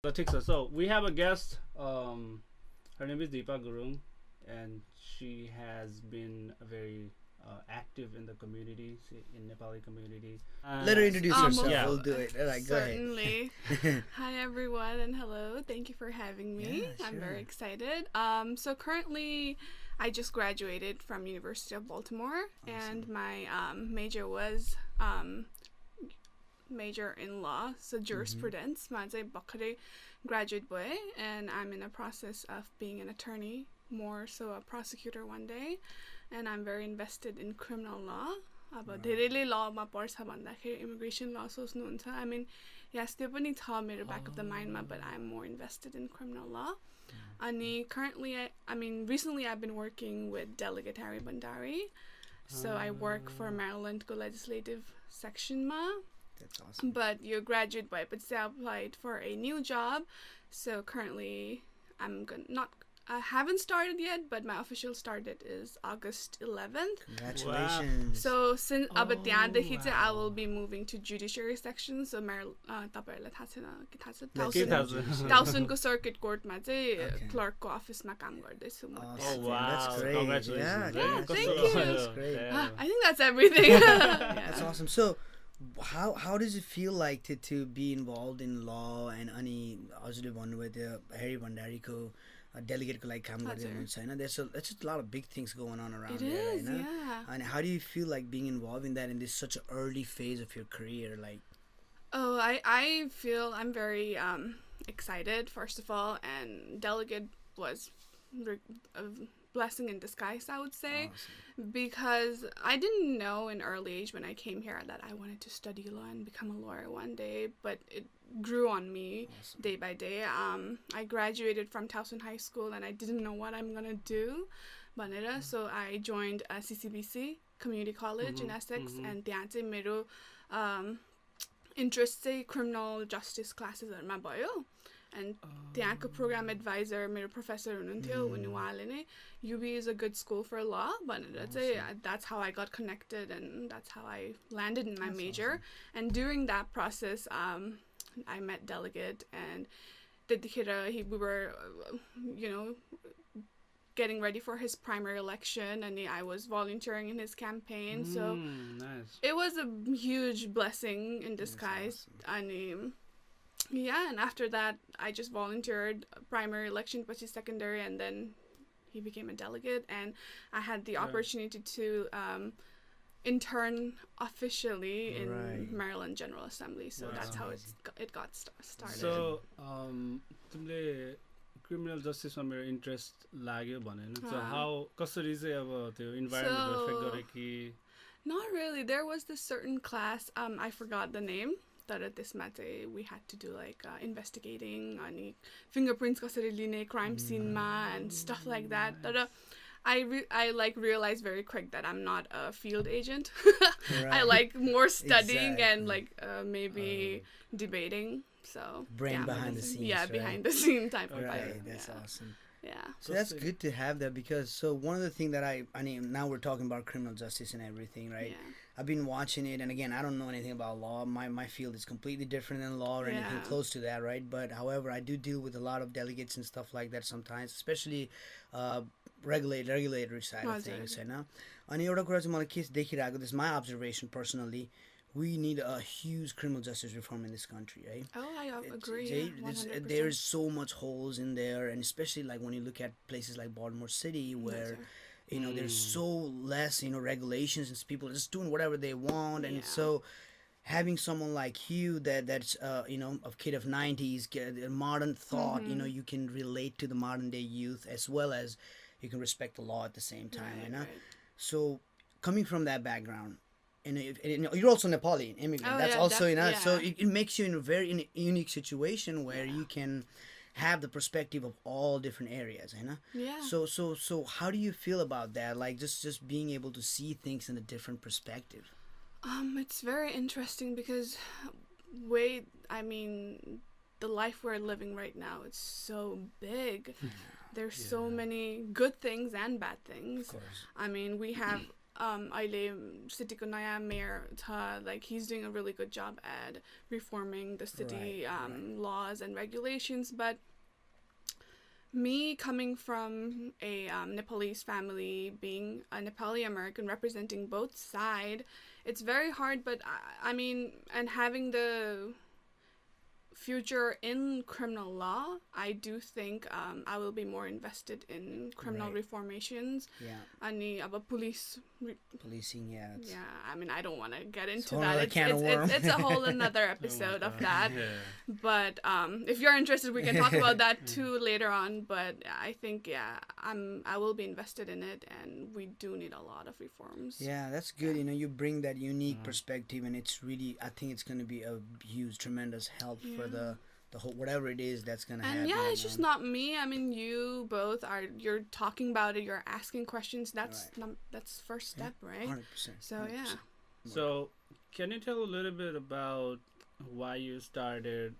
So we have a guest. Her name is Deepa Gurung, and she has been very active in the community, in Nepali community. Let her introduce herself. Yeah. We'll do it. All right, go ahead. Certainly. Hi everyone and hello. Thank you for having me. Yeah, I'm sure. very excited. So currently I just graduated from University of Baltimore and my major was major in law, so jurisprudence. Ma चाहिँ भर्खरै graduate boy and I'm in the process of being an attorney, more so a prosecutor one day, and I'm very invested in criminal law. अब धेरैले लमा पढ्छ भन्दाखेरि immigration ल सोच्नुहुन्छ. I mean, yes, त्यो पनि छ मेरो back of the mind, but I'm more invested in criminal law. And currently, recently I've been working with Delegate Harry Bandari. So I work for Maryland legislative section ma. That's awesome. But you're a graduate boy, but still applied for a new job. So currently, I haven't started yet, but my official start date is August 11th. Congratulations. Wow. So since I will be moving to judiciary section. So तपाईहरुलाई थाहा छैन Towsonको circuit court मा चाहिँ clerk को office मा काम गर्दैछु म. Awesome. Wow. That's great. Congratulations. Yeah, thank you. That's great. I think that's everything. That's awesome. So how does it feel like to be involved in law and अनि हजुरले भन्नुभयो Harry Bandariको delegate को लागि काम गर्दै हुनुहुन्छ हैन? There's a lot of big things going on around there, is, Hahn? yeah. And how do you feel like being involved in that in this such an early phase of your career, like? Oh, I feel I'm very excited, first of all, and delegate was a blessing in disguise, I would say. Awesome. Because I didn't know in early age when I came here that I wanted to study law and become a lawyer one day, but it grew on me day by day. I graduated from Towson High School and I didn't know what I'm gonna do, so I joined CCBC Community College in Essex, and त्यहाँ चाहिँ मेरो interest चाहिँ criminal justice classes-हरुमा भयो. And त्यहाँको program advisor मेरो professor हुनुहुन्थ्यो, अनि उहाँले नै UB is a good school for law भनेर चाहिँ that's how I got connected and that's how I landed in my major. And during that process I met Delegate, and त्यतिखेर we were getting ready for his primary election, and I was volunteering in his campaign. So nice. It was a huge blessing in disguise. And and after that I just volunteered primary election, which is secondary, and then he became a delegate, and I had the opportunity to intern officially in Maryland General Assembly. So that's how it got started. So तिमीले criminal justice मा मेरो interest लाग्यो भने so how कसरी चाहिँ अब त्यो environment affect गरे कि? Not really. There was this certain class, I forgot the name, that at this matter we had to do like investigating on fingerprints kasari line crime scene ma and stuff like that. But I like realized very quick that I'm not a field agent. I like more studying and like maybe debating. So brain behind the scenes. Yeah, behind the scene type of Right, that's awesome. Yeah. So that's good to have that, because one of the things that I mean, now we're talking about criminal justice and everything, right? Yeah. I've been watching it, and again, I don't know anything about law. My field is completely different than law or anything close to that, right? But however, I do deal with a lot of delegates and stuff like that sometimes, especially regulatory side of things, you know. अनि एउटा कुरा चाहिँ मलाई के देखिरहेको, this is my observation personally, we need a huge criminal justice reform in this country, right? Oh, I agree. 100%. There's so much holes in there, and especially like when you look at places like Baltimore City, where there's so less regulations, and people are just doing whatever they want, and so having someone like you that's a kid of 90s, a modern thought, you can relate to the modern day youth as well as you can respect the law at the same time, right. So coming from that background, and you're also Nepali immigrant. That's also so it makes you in a very unique situation where you can have the perspective of all different areas, Yeah. So how do you feel about that? Like just being able to see things in a different perspective. It's very interesting because the life we're living right now, it's so big. There's so many good things and bad things. Of course. I mean, we have अहिले सिटीको नयाँ mayor छ, like he's doing a really good job at reforming the city laws and regulations, but me coming from a Nepalese family, being a Nepali American representing both sides, it's very hard, but I mean, and having the future in criminal law, I do think I will be more invested in criminal reformations. Yeah. Ani aba police Policing, yeah. yeah, I mean, I don't want to get into whole that. nother can of worms. It's a whole another episode of that. Yeah. But if you're interested, we can talk about that too later on. But I think I will be invested in it, and we do need a lot of reforms. Yeah, that's good. You know, you bring that unique perspective, and it's really, I think it's going to be a huge, tremendous help for the whole, whatever it is that's going to happen. And yeah, it's just not me. I mean, you both you're talking about it, you're asking questions. That's that's first step, right? 100%. So 100%. yeah. So, can you tell a little bit about why you started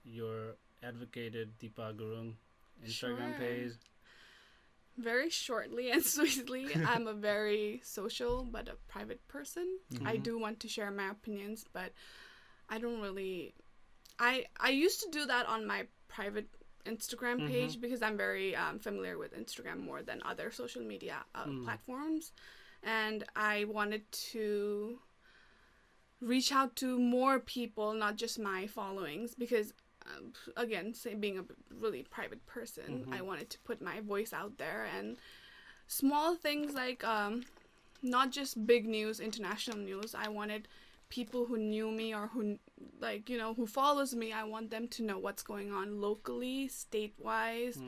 your advocated Deepa Gurung Instagram Sure. page? Very shortly and sweetly, I'm a very social but a private person. I do want to share my opinions, but I don't really... I used to do that on my private Instagram page because I'm very familiar with Instagram more than other social media platforms. And I wanted to reach out to more people, not just my followings, because again, being a really private person, I wanted to put my voice out there, and small things like not just big news, international news. I wanted people who knew me or who, like, you know, who follows me, I want them to know what's going on locally, state-wise,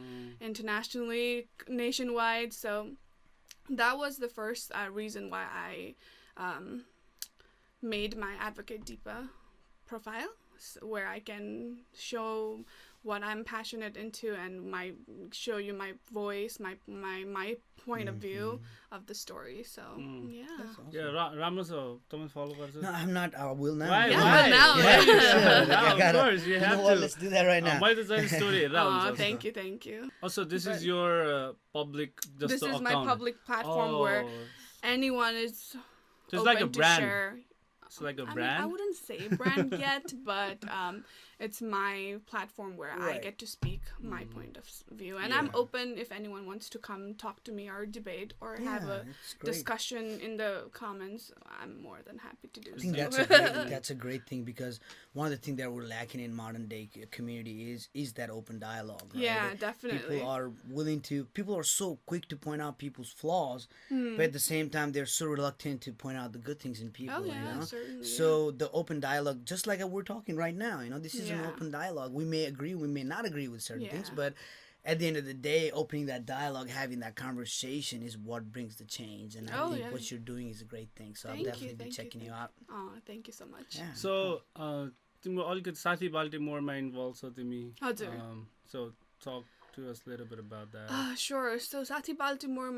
internationally, nationwide. So that was the first reason why I made my Advocate Deepa profile, where I can show what I'm passionate into and show you my voice, my point of view of the story. So yeah. That's awesome. Yeah, राम्रो छ. तपाईँ follow गर्छ? No, I'm not. I will now. Why? Yeah, Why? now. Yeah, sure. Now, I gotta, of course, you have know what? to. Let's do that right now. मैले त जहिले story हेरेर हुन्छ. Oh, thank you. Also, this But- is your public just This is account. my public platform where Oh, anyone is just open like a to brand. share. It's like a I mean, brand. I wouldn't say brand yet, but it's my platform where I Right. get to speak my point of view, and I'm open if anyone wants to come talk to me or debate or have Yeah, a it's great. discussion in the comments. I'm more than happy to do I think so. that's a great thing, because one of the things that we're lacking in modern day community is that open dialogue. Right? Yeah, That definitely. People are so quick to point out people's flaws, but at the same time they're so reluctant to point out the good things in people. Oh yeah, you know? certainly. So the open dialogue, just like we're talking right now, you know, this is an Yeah. open dialogue. We may agree, we may not agree with certain things, Yeah. but at the end of the day, opening that dialogue, having that conversation is what brings the change. And I Oh, think yeah. what you're doing is a great thing. So I'll Thank you, definitely be thank you, checking you thank out. Oh, thank you so much. Yeah. So, तिम्रो अलिकति साथी बाल्टिमोरमा involved छ तिमी. हजुर. So talk to us a little bit about that. Sure. So Sati Baltimore,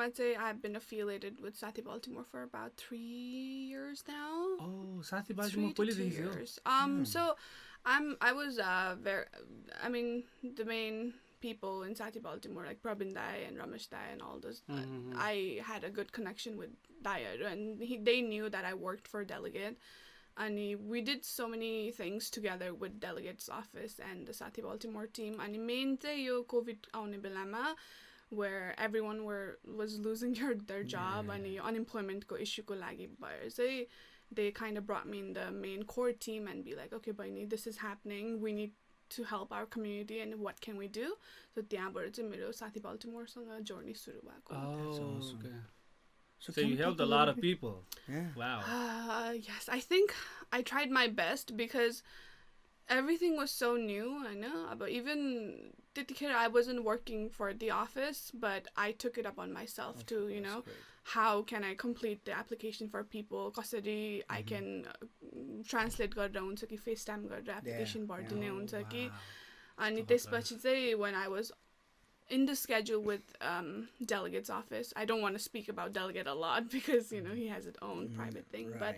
I've been affiliated with Sati Baltimore for about 3 years now. Oh, साथी 3 Baltimore to 2 पहिलेदेखि थियो. years. So I was I mean, the main people in Sati Baltimore, like Prabin Dai and Ramesh Dai and all those, I had a good connection with Daya, and they knew that I worked for Delegate, and we did so many things together with Delegate's office and the Sati Baltimore team. And main चाहिँ यो COVID आउने बेलामा, where everyone was losing their job and unemployment ko issue ko लागि भएर चाहिँ they kind of brought me in the main core team and be like, okay, Baini, this is happening. We need to help our community, and what can we do? So त्यहाँबाट चाहिँ मेरो साथी Baltimore-सँग journey सुरु भएको. Oh, awesome. okay. So can you helped talk a lot little of bit- people. Yeah. Wow. Yes, I think I tried my best because everything was so new, I know. But even त्यतिखेर I wasn't working for the office, but I took it up on myself to, you know, how can I complete the application for people? कसरी I can translate गरेर हुन्छ कि FaceTime गरेर application भरिदिने हुन्छ कि. अनि त्यसपछि चाहिँ when I was in the schedule with Delegate's office, I don't want to speak about Delegate a lot because, you know, he has his own private thing, but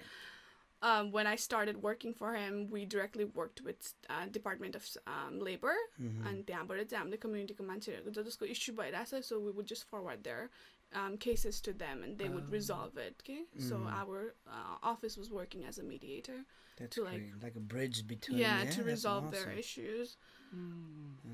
when I started working for him, we directly worked with Department of Labor, and त्यहाँबाट चाहिँ हामीले community को मान्छेहरूको जसको issue भइरहेछ, so we would just forward their cases to them and they would resolve it. Okay, so our office was working as a mediator. That's to great. Like a bridge between. Yeah, to that's resolve awesome. their issues.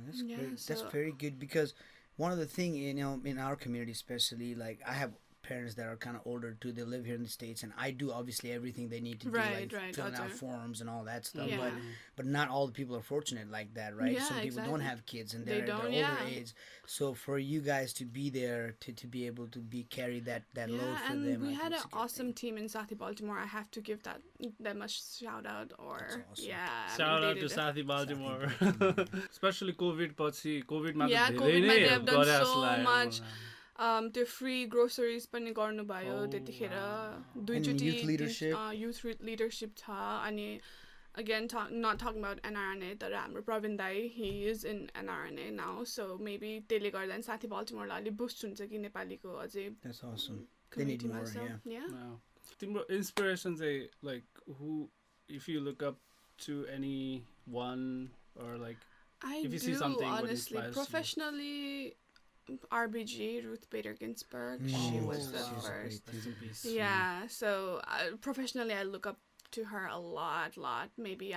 That's Yeah, great. so- That's very good because one of the thing, in our community especially, like I have parents that are kind of older too. They live here in the States, and I do obviously everything they need to do, Right, like filling out other- forms and all that stuff. Yeah. But not all the people are fortunate like that, right? Yeah, Some people don't exactly. have kids and They they're don't, older yeah. age. So for you guys to be there to be able to carry that load Yeah, for and them, we I had think an it's a good awesome thing. team in Sathi Baltimore. I have to give that much shout out. Or That's awesome. yeah, I Shout mean, out they to did Sathi Baltimore. Baltimore. Especially COVID पछि COVID मा Yeah, त धेरै COVID मा नै they have done गरे जस्तो so लाग्यो much. मलाई. त्यो फ्री ग्रोसरिज पनि गर्नुभयो Oh, त्यतिखेर wow. दुईचोटि youth leadership? youth leadership छ अनि again not talking about NRNA तर हाम्रो प्रवीण दाई he is in NRNA now so maybe त्यसले गर्दा साथी बाल्टिमोरलाई अलि बुस्ट हुन्छ कि नेपालीको अझै That's awesome. They need community-मा, more, so, yeah. Wow. Timbo, inspiration चाहिँ like who, if you look up to anyone or like I if you do see something what honestly inspires you? professionally RBG Ruth Bader Ginsburg she was the she's a great first Rest in peace. yeah so professionally I look up to her a lot maybe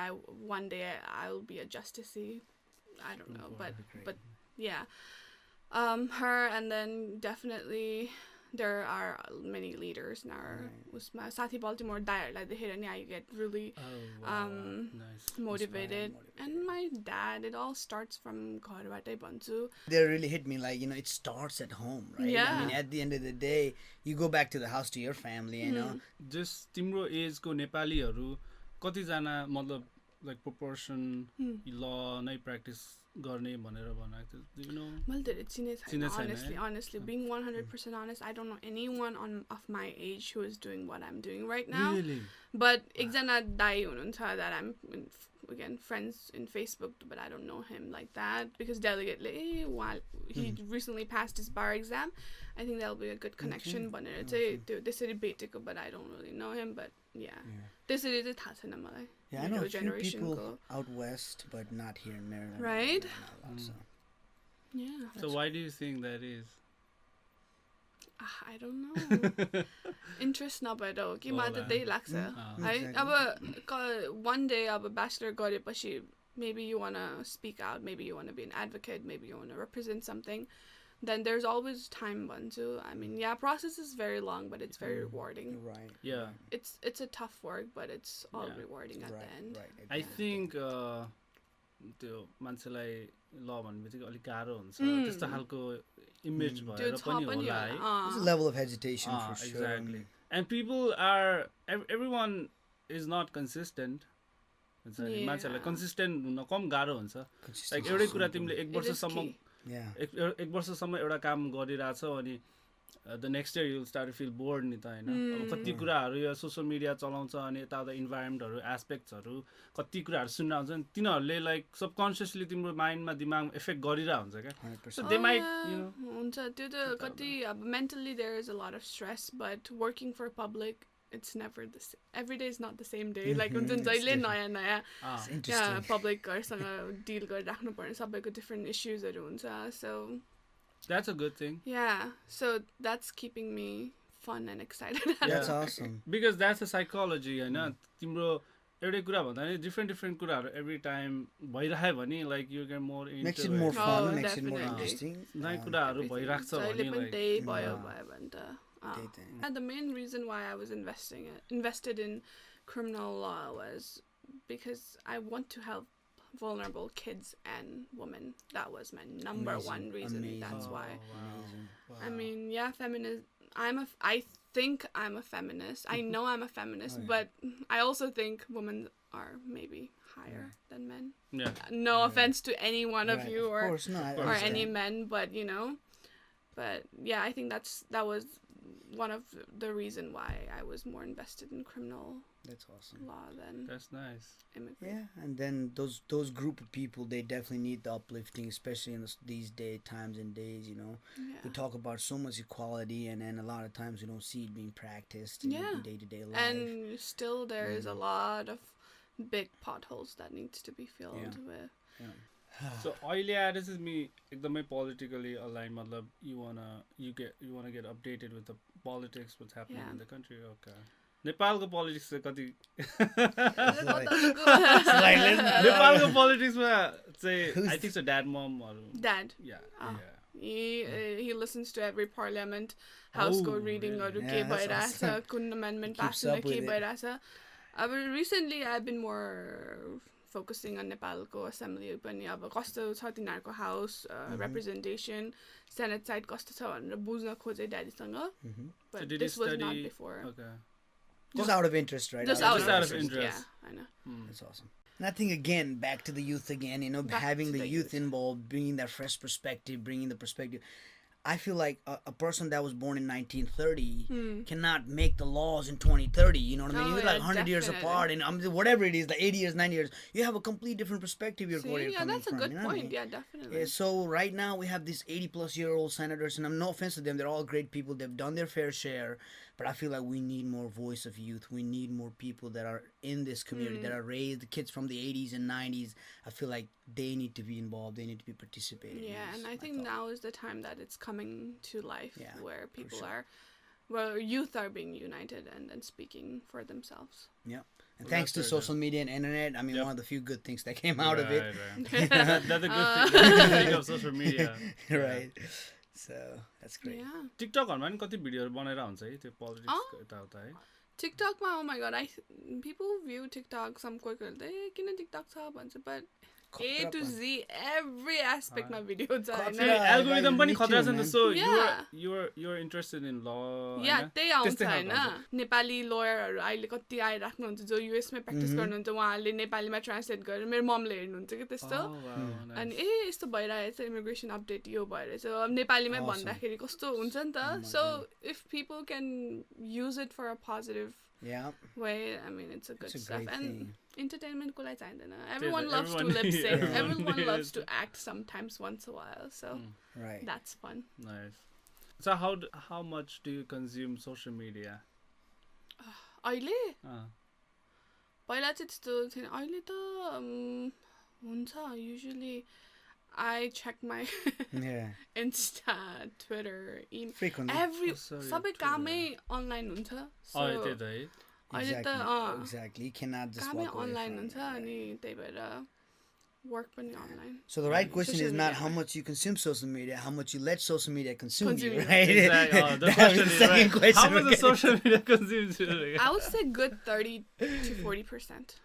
one day I'll be a justicey I don't know but yeah her and then definitely there are many leaders in our उसमा साथी Baltimore दाइहरुलाई देखेर नि I get really Oh, wow. Nice. motivated and my dad it all starts from घरबाटै भन्छु They really hit me like, it starts at home, right? Yeah. I mean, at the end of the day, you go back to the house to your family, you know. Just तिम्रो एजको नेपालीहरु कतिजना मतलब like proportion law नै practice गर्ने भनेर भनेको थियो. Do you know? मैले धेरै चिने छैन छैन, honestly being 100% honest I don't know anyone of my age who is doing what I'm doing right now Really? but एकजना दाइ हुनुहुन्छ that I'm again friends in Facebook but I don't know him like that because delegate he recently passed his bar exam I think that'll be a good connection भनेर चाहिँ त्यो त्यसरी भेटेको but I don't really know him but yeah त्यसरी चाहिँ थाहा छैन मलाई Yeah, I know a few generation people out west, but not here in Maryland. Right? Not a lot, so. yeah So why do you think that is? I don't know interest नभएर हो कि मलाई त त्यही लाग्छ है अब one day अब bachelor गरेपछि maybe you want to speak out maybe you want to be an advocate maybe you want to represent something then there's always time भन्छु I mean yeah process is very long but it's very rewarding Right. Yeah. it's a tough work but it's all rewarding at the end Right. I think त्यो मान्छेलाई ल भन्ने बित्तिकै अलिक गाह्रो हुन्छ त्यस्तो खालको इमेज भएर पनि होला है. There's a level of hesitation for sure. Exactly. And people are everyone is not consistent. हुन्छ नि मान्छेलाई कन्सिस्टेन्ट हुन कम गाह्रो हुन्छ. लाइक एउटै कुरा तिमीले एक वर्षसम्म एक वर्षसम्म एउटा काम गरिरहेछौ अनि the next year you'll start to feel bored नि त हैन. अब कति कुराहरु यो सोशल मिडिया चलाउँछ अनि यताउता इन्भाइरोमेन्टहरु एस्पेक्ट्सहरु कति कुराहरु सुन्न आउँछ नि तिनीहरुले लाइक सबकन्सियसली तिम्रो माइन्डमा दिमागमा इफेक्ट गरिरा हुन्छ के. So they might हुन्छ त्यो त कति अब mentally there is a lot of stress but working for public it's never the same. Every day is not the same day. Like हुन्छ नि जहिले नयाँ पब्लिकहरुसँग डिल गरिराख्नु पर्ने सबैको डिफरेन्ट इश्यूजहरु हुन्छ so that's a good thing. Yeah, so that's keeping me fun and excited. That's awesome. Because that's the psychology, हैन. तिम्रो एउटै कुरा भन्दा नि different कुराहरु every time भइरह्यो भने like you get more into Makes it more fun, makes it more definitely. interesting. नयाँ कुराहरु भइराख्छ जहिले भने पनि like त्यही भयो भने त And the main reason why I was invested in criminal law was because I want to help vulnerable kids and women. That was my number one reason. That's why. Wow. I mean, yeah, feminist. I think I'm a feminist. I know I'm a feminist, but I also think women are maybe higher than men. Yeah. No offense to any one of you Of course, no, I or understand. any men, but but yeah, I think that was one of the reason why I was more invested in criminal That's awesome. law than That's nice. immigrant. Yeah, and then those group of people, they definitely need the uplifting, especially in these times and days. Yeah. We talk about so much equality, and then a lot of times we don't see it being practiced in day-to-day life. And still there is a lot of big potholes that needs to be filled with. Yeah. So अहिले आएर चाहिँ me एकदमै politically aligned मतलब you wanna get updated with the politics what's happening in the country. Okay. नेपालको politics चाहिँ कति नेपालको politics मा चाहिँ I think so dad mom dad he listens to every parliament house को reading हरू के भइरहेछ कुन amendment pass हुन के भइरहेछ अब recently I've been more focusing on Nepalको assembly पनि अब कस्तो छ तिनीहरुको house representation senate side कस्तो छ भनेर बुझ्न खोजे ड्याडीसँग but this was not before. Okay. Just out of interest, right? Just out of interest. Yeah, I know. That's awesome. And I think again, back to the youth again, having the youth involved, bringing that fresh perspective, bringing the perspective. I feel like a person that was born in 1930 cannot make the laws in 2030. You know what I mean? You're like 100 years apart, and whatever it is, like 80 years, 90 years, you have a complete different perspective. Yeah, that's a good point. Yeah, definitely. Yeah, so right now we have these 80-plus-year-old senators, and I'm no offense to them; they're all great people. They've done their fair share. But I feel like we need more voice of youth. We need more people that are in this community, that are raised, the kids from the 80s and 90s. I feel like they need to be involved. They need to be participating. Yeah, and I think now is the time that it's coming to life where people where youth are being united and speaking for themselves. Yeah. And thanks to social media and internet, I mean, one of the few good things that came out of it. Right. That's a good thing of social media. Right. So that's great. Yeah. TikTok मा नि कति भिडियोहरु बनाएर हुन्छ है त्यो politics यता उता है. TikTok मा oh my god, people view TikTok some कोही कोहीले किन TikTok छ भन्छ but A to Z every aspect my video छ हैन. Algorithm पनि खतरा छ नि so you're interested in law. Yeah, त्यही आउँछ हैन. नेपाली लयरहरु अहिले कति आइराख्नु हुन्छ जो युएस मा प्र्याक्टिस गर्नुहुन्छ उहाँहरूले नेपालीमा ट्रान्सलेट गरेर मेरो ममले हेर्नुहुन्छ के त्यस्तो. अनि यस्तो भइरहेछ इमिग्रेसन अपडेट यो भइरहेछ. अब नेपालीमै भन्दाखेरि कस्तो हुन्छ नि त. So if people can use it for a positive way, I mean it's a good stuff. And entertainment ko lai chahindaina. Everyone loves to lip sync. Everyone loves to act sometimes once a while. So that's fun. Nice. So how much do you consume social media? अहिले पहिला चाहिँ त्यस्तो थिएन. अहिले त हुन्छ usually I check my Insta, Twitter, email. Frequently. सबै कामै online हुन्छ. त्यही त है. Exactly. You cannot just walk away online from हुन्छ अनि त्यही भएर work पनि online. So the right question is not how much you consume social media, how much you let social media consume you, right? Exactly. The question is right. How much the social media consumes you? I would say good 30 to 40%.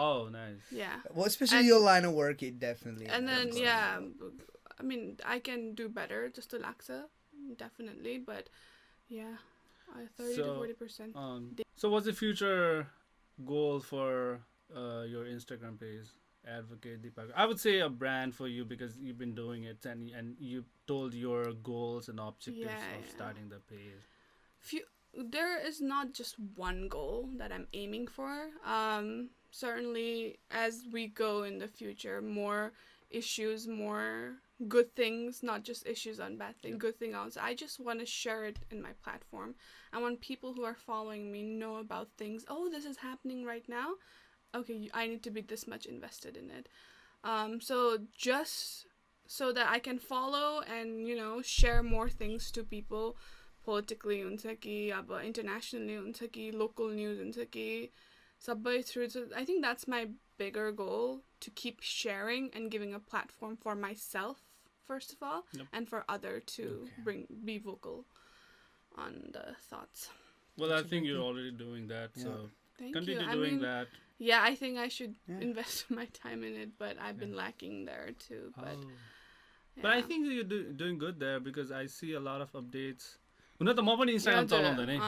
Oh, nice. Yeah. Well, especially your line of work, it definitely. And then I mean, I can do better just to laksa, definitely, but 30 to 40%. So what's the future goal for your Instagram page? Advocate Deepa. I would say a brand for you because you've been doing it and you told your goals and objectives of starting the page. There is not just one goal that I'm aiming for. Certainly, as we go in the future, more issues, more good things, not just issues on bad things, good things also. I just want to share it in my platform. I want people who are following me know about things. Oh, this is happening right now. Okay, I need to be this much invested in it. So just so that I can follow and, share more things to people politically, internationally, local news, through. So I think that's my bigger goal, to keep sharing and giving a platform for myself, first of all, and for others to be vocal on the thoughts. Well, I think you're already doing that, so continue doing that. Yeah, I think I should invest my time in it, but I've been lacking there too. But I think you're doing good there because I see a lot of updates. Instagram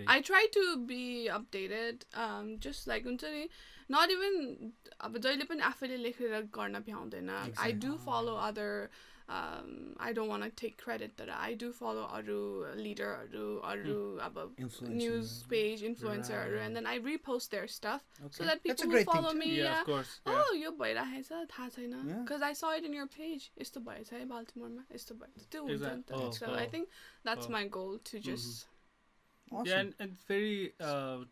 I try to be updated, just like not even I do follow other I don't want to take credit that I do follow Aru leader, Aru news page influencer, and then I repost their stuff so that people who follow me, of course. Oh, yo because I saw it in your page. Baltimore so I think that's my goal, to just Awesome. Yeah, and very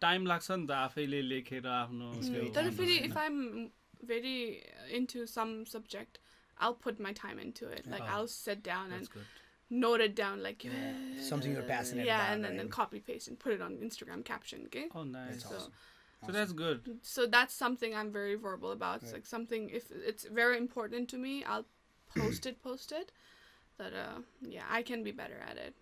time लाग्छ नि त आफैले लेखेर आफ्नो if I'm very into some subject, I'll put my time into it. Like I'll sit down and good. note it down, like something you're passionate about. Yeah, and then copy paste and put it on Instagram caption. Okay. Oh, nice. That's awesome. So that's good. So that's something I'm very verbal about. It's like something, if it's very important to me, I'll post it. That yeah, I can be better at it.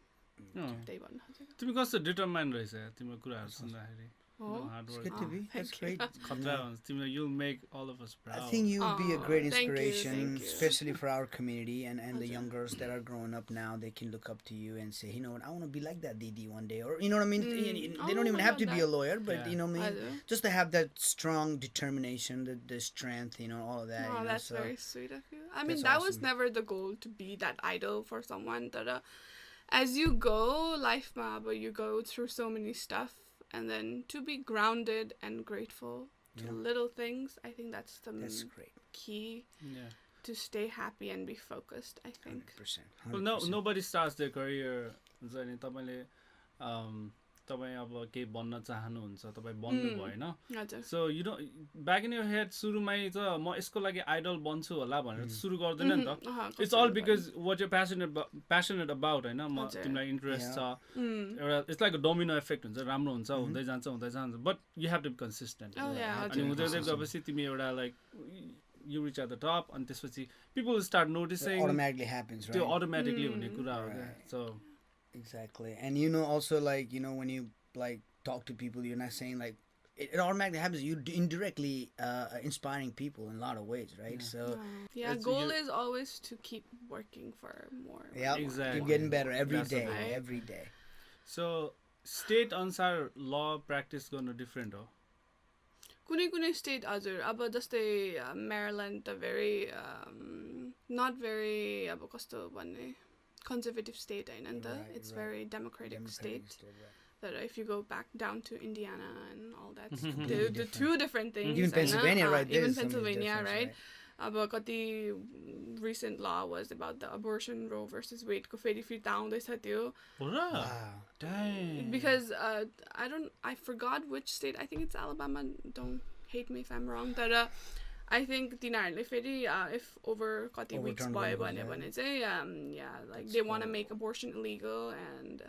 तिमी कस्तो determined रहेछ तिम्रो कुराहरु सुन्दाखेरि It's good to be. That's great. खतरा हुन्छ तिम्रो you'll make all of us proud. I think you'll be a great inspiration, thank you. especially for our community and the young girls that are growing up now. They can look up to you and say, you know what, I want to be like that Didi one day, or you know what I mean. They don't even have to be a lawyer, but you know what I mean. Just to have that strong determination, the strength, you know, all of that. Oh, you know, that's so very sweet of you. I mean, that was never the goal to be that idol for someone. That as you go, life, but you go through so many stuff. And then to be grounded and grateful to little things, I think that's great. Key to stay happy and be focused, I think. 100%. Well, nobody starts their career. तपाईं अब केही बन्न चाहनुहुन्छ तपाईं बन्नु भएन so you know back in your head सुरुमै त म यसको लागि आइडल बन्छु होला भनेर सुरु गर्दैन नि त it's all because what you passionate about हैन म तिमीलाई इन्ट्रेस्ट छ एउटा it's like a domino effect हुन्छ राम्रो हुन्छ हुँदै जान्छ but you have to be consistent अनि हुँदै गएपछि तिमी एउटा like you reach at the top and त्यसपछि people start noticing automatically happens, right? त्यो automatically हुने कुरा हो क्या so exactly. And you know, also like, you know, when you like talk to people, you're not saying like it automatically happens. You indirectly inspiring people in a lot of ways, right? So goal is always to keep working for more. Yeah, exactly. Keep getting better every day. So state answer law practice gonna different हो कुनै state हजुर अब जस्तै Maryland the very not very अब कस्तो भन्ने conservative state हैन त it's very democratic state that if you go back down to Indiana and all that the two different things even Pennsylvania right there even Pennsylvania right अब कति recent law was about the abortion Roe versus Wade को फेरि फिर्ता आउँदैछ त्यो because I forgot which state. I think it's Alabama. Don't hate me if I'm wrong but I think तिनीहरुले फेरि if over कति weeks भयो भने चाहिँ like they want to make abortion illegal and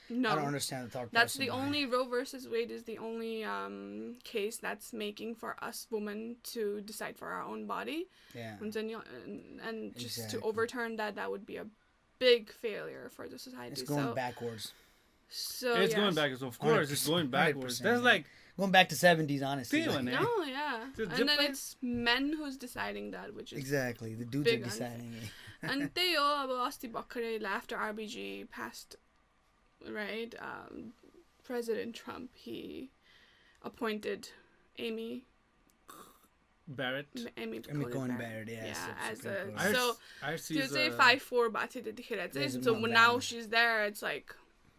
no I don't understand the thought that's the only Roe versus Wade is the only case that's making for us women to decide for our own body and just to overturn that would be a big failure for the society. It's going backwards. So it's going backwards, of course. 100%, it's going backwards. That's like going back to 70s, honestly. No, and then it's men who's deciding that, which is exactly the dudes are deciding it. And they अब अस्ति भर्खरै after RBG passed, right? President Trump he appointed Amy Barrett. Amy Coney Barrett, as a त्यो चाहिँ 5-4 भएको थियो त्यतिखेर चाहिँ so now she's there it's like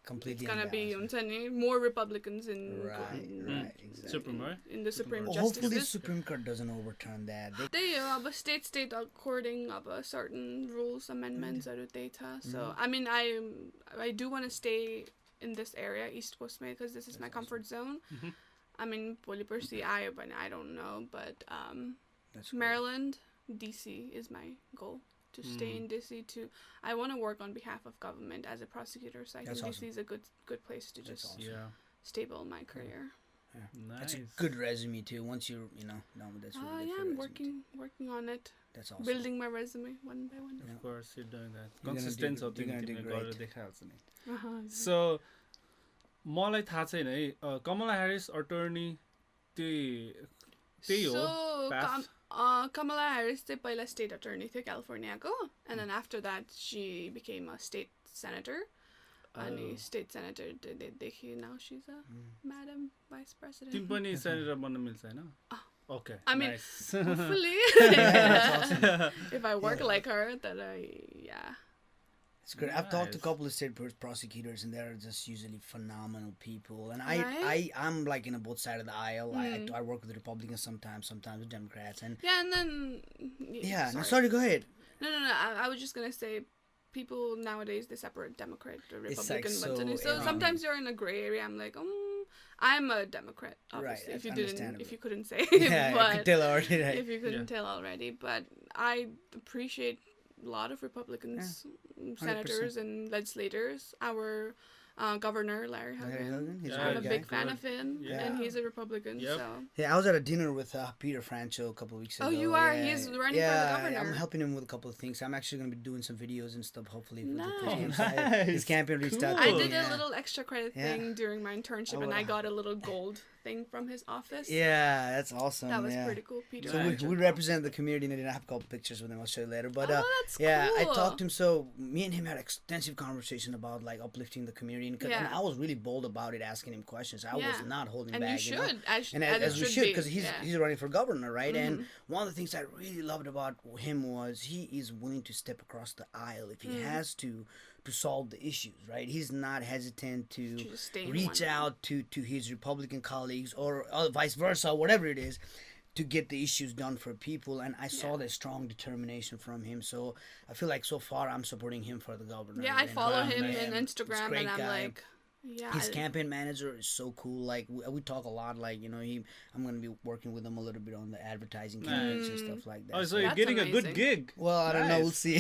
completely it's gonna be हुन्छ नि more Republicans in exactly. in the Supreme Justice. Hopefully the Supreme Court doesn't overturn that. They अब state according of a certain rules amendments त्यही छ so I mean I do want to stay in this area East Coast because this is my comfort zone. I mean भोलि पर्सि आयो भने I don't know but Maryland DC is my goal to stay in DC I want to work on behalf of government as a prosecutor so I think DC is a good place to just stable my career. Nice. That's a good resume too once you know that's really I'm working on it. That's awesome. Building my resume one by one. Of course you're doing that. Consistent of तिमीले गरेर देखाउँछ नि. So मलाई थाहा छैन है Kamala Harris attorney त्यही हो Kamala Harris चाहिँ पहिला state attorney थियो क्यालिफोर्नियाको and then after that she became a state senator अनि state senator देखि now she's a madam vice president. तिमी पनि senator बन्न मिल्छ हैन? Okay. I mean hopefully if I work like her then It's good. I've talked to a couple of state prosecutors, and they're just usually phenomenal people. And I'm like in both sides of the aisle. I work with the Republicans sometimes with Democrats. And and then sorry, go ahead. No. I was just gonna say, people nowadays, they separate Democrat or Republican. Like so sometimes you're in a gray area. I'm like, I'm a Democrat, obviously. Right, if you couldn't say, yeah, but I could tell already. Right? If you couldn't tell already, but I appreciate a lot of Republicans, senators and legislators. Our governor, Larry Hogan. I'm a big fan of him, and he's a Republican. So I was at a dinner with Peter Franchot a couple of weeks ago. Oh, you are? He's running for the governor. I'm helping him with a couple of things. I'm actually going to be doing some videos and stuff, hopefully. Nice. His campaign reached out to I me. did a little extra credit thing during my internship, and I got a little gold thing from his office. Yeah, that's awesome. That was pretty cool, Peter. So we represent the community, and I have a couple pictures with him. I'll show you later. But that's cool. I talked to him. So me and him had extensive conversation about like uplifting the community, and I was really bold about it, asking him questions. I was not holding back. And you should, as we should, because he's running for governor, right? And one of the things I really loved about him was he is willing to step across the aisle if he has to solve the issues, right? He's not hesitant to reach out to his Republican colleagues or vice versa, whatever it is, to get the issues done for people. And I saw that strong determination from him. So I feel like so far I'm supporting him for the governor. Yeah, I follow him on Instagram, and I'm like, his campaign manager is so cool. Like we talk a lot. Like I'm gonna be working with him a little bit on the advertising campaigns and stuff like that. Oh, so you're getting a good gig. Well, I don't know. We'll see.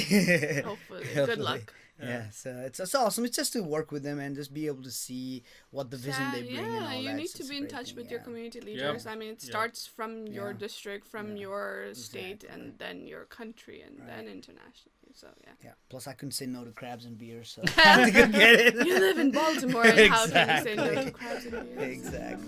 Hopefully. Good luck. Yeah, so it's awesome. It's just to work with them and just be able to see what the vision they bring. Yeah, you need to be in touch with your community leaders. I mean, it starts from your district, from your state, and then your country, and then internationally. So yeah. Plus, I couldn't say no to crabs and beer, so I had to go get it. You live in Baltimore, and how can you say no to crabs and beer? Exactly.